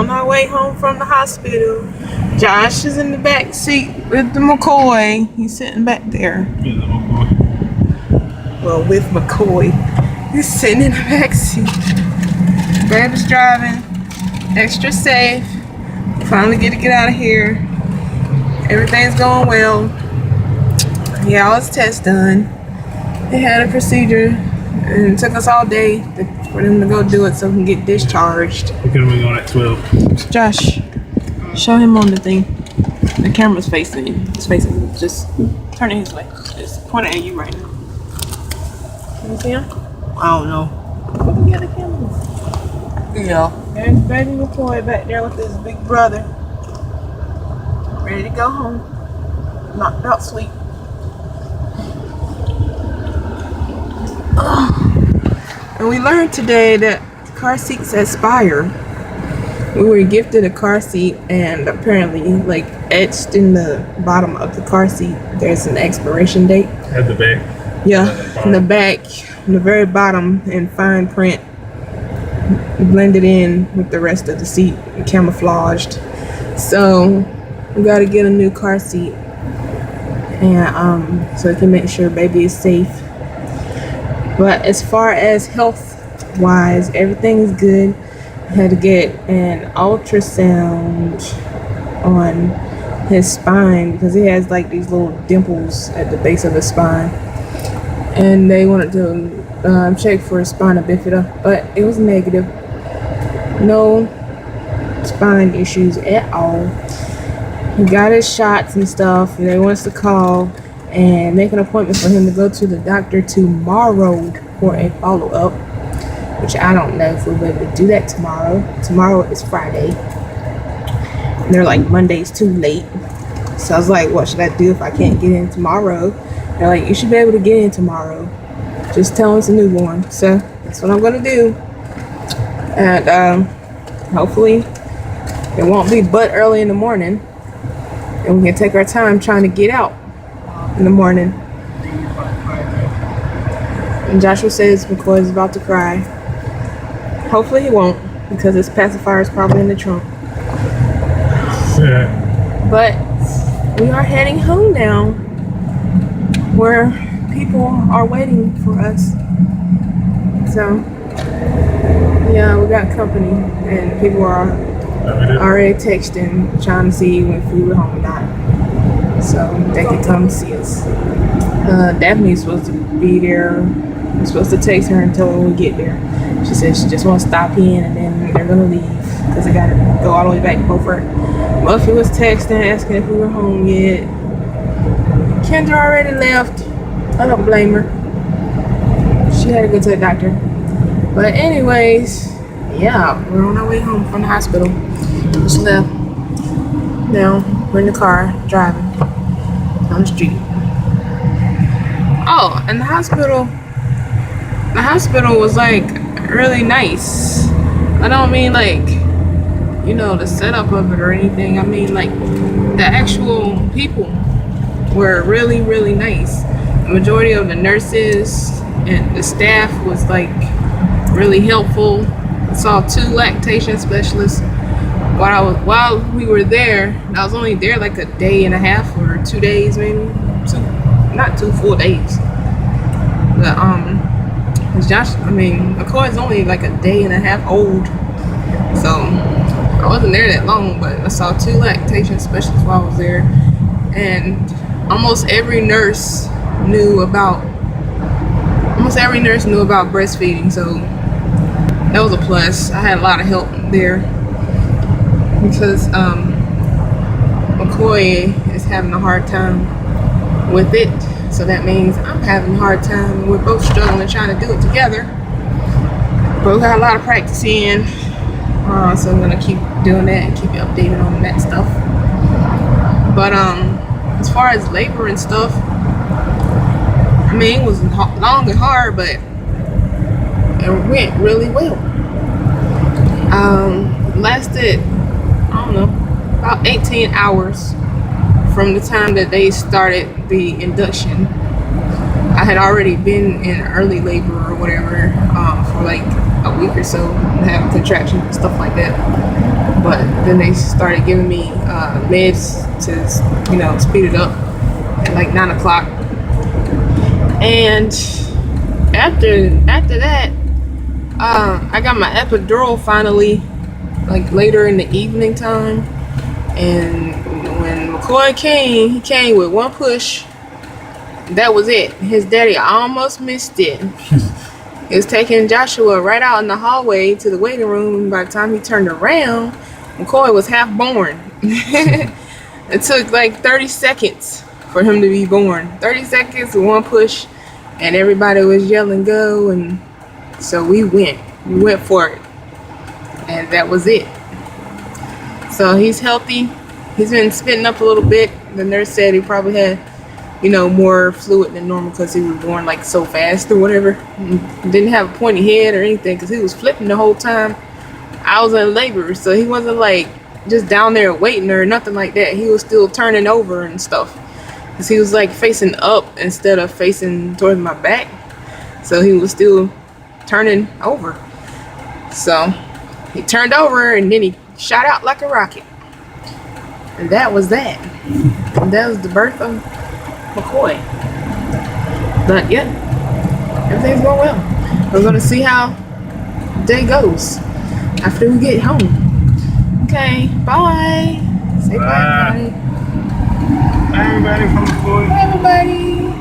on our way home from the hospital. Josh is in the back seat with the McCoy. He's sitting back there. Well, with McCoy. He's sitting in the back seat. Baby's driving. Extra safe. Finally get out of here. Everything's going well. He got all his tests done. They had a procedure and it took us all day for them to go do it so we can get discharged. We could have been going at 12. Josh, show him on the thing. The camera's facing you. It's facing you. Just turn it his way. It's pointing at you right now. Can you see him? I don't know. Looking at the camera. Yeah. There's baby McCoy back there with his big brother. Ready to go home. Knocked out sleep. And we learned today that car seats expire. We were gifted a car seat, and apparently, like, etched in the bottom of the car seat, there's an expiration date. At the back. Yeah, in the back, in the very bottom, in fine print, blended in with the rest of the seat, camouflaged. So we got to get a new car seat, and so we can make sure baby is safe. But as far as health-wise, everything is good. I had to get an ultrasound on his spine because he has like these little dimples at the base of the spine, and they wanted to check for spina bifida, but it was negative. No spine issues at all. He got his shots and stuff, and they want us to call and make an appointment for him to go to the doctor tomorrow for a follow-up, which I don't know if we'll be able to do that tomorrow. Tomorrow is Friday. And they're like, Monday's too late. So I was like, what should I do if I can't get in tomorrow? They're like, you should be able to get in tomorrow. Just tell him it's a newborn. So that's what I'm gonna do. And hopefully it won't be but early in the morning, and we can take our time trying to get out in the morning. And Joshua says McCoy is about to cry. Hopefully he won't, because his pacifier is probably in the trunk. Yeah. But we are heading home now, where people are waiting for us. So yeah, we got company, and people are already texting, trying to see if we were home or not, so they can come see us. Daphne's supposed to be there. We're supposed to text her and tell her when we get there. She said she just wants to stop in, and then they're gonna leave because they gotta go all the way back to Beaufort. Muffy was texting, asking if we were home yet. Kendra already left. I don't blame her. She had to go to the doctor. But anyways, yeah, we're on our way home from the hospital. Just left. Now we're in the car driving on the street. Oh, and the hospital was like really nice. I don't mean like, you know, the setup of it or anything. I mean like the actual people were really, really nice. The majority of the nurses and the staff was like really helpful. I saw 2 lactation specialists while we were there. I was only there like a day and a half or 2 days, maybe not 2 full days. But McCoy is only like a day and a half old, so I wasn't there that long. But I saw 2 lactation specialists while I was there, and almost every nurse knew about breastfeeding, so that was a plus. I had a lot of help there because McCoy is having a hard time with it, so that means I'm having a hard time, and we're both struggling trying to do it together. But we got a lot of practice in, so I'm gonna keep doing that and keep you updated on that stuff. But as far as labor and stuff, I mean, it was long and hard, but it went really well. Lasted, I don't know, about 18 hours from the time that they started the induction. I had already been in early labor or whatever for like a week or so, having contractions and stuff like that. But then they started giving me meds to, speed it up at like 9 o'clock. And after that, I got my epidural finally, like later in the evening time. And when McCoy came, he came with one push. That was it. His daddy almost missed it. He was taking Joshua right out in the hallway to the waiting room. By the time he turned around, McCoy was half born. It took like 30 seconds for him to be born. 30 seconds with one push, and everybody was yelling go, and so we went for it, and that was it. So he's healthy. He's been spitting up a little bit. The nurse said he probably had more fluid than normal because he was born like so fast or whatever. Didn't have a pointy head or anything because he was flipping the whole time. I was in labor, so he wasn't like just down there waiting or nothing like that. He was still turning over and stuff because he was like facing up instead of facing towards my back. So he was still turning over. So he turned over and then he shot out like a rocket. And that was that. And that was the birth of McCoy. But yeah, everything's going well. We're gonna see how the day goes after we get home. Okay, bye. Say bye, everybody. Bye, everybody from McCoy. Bye, everybody.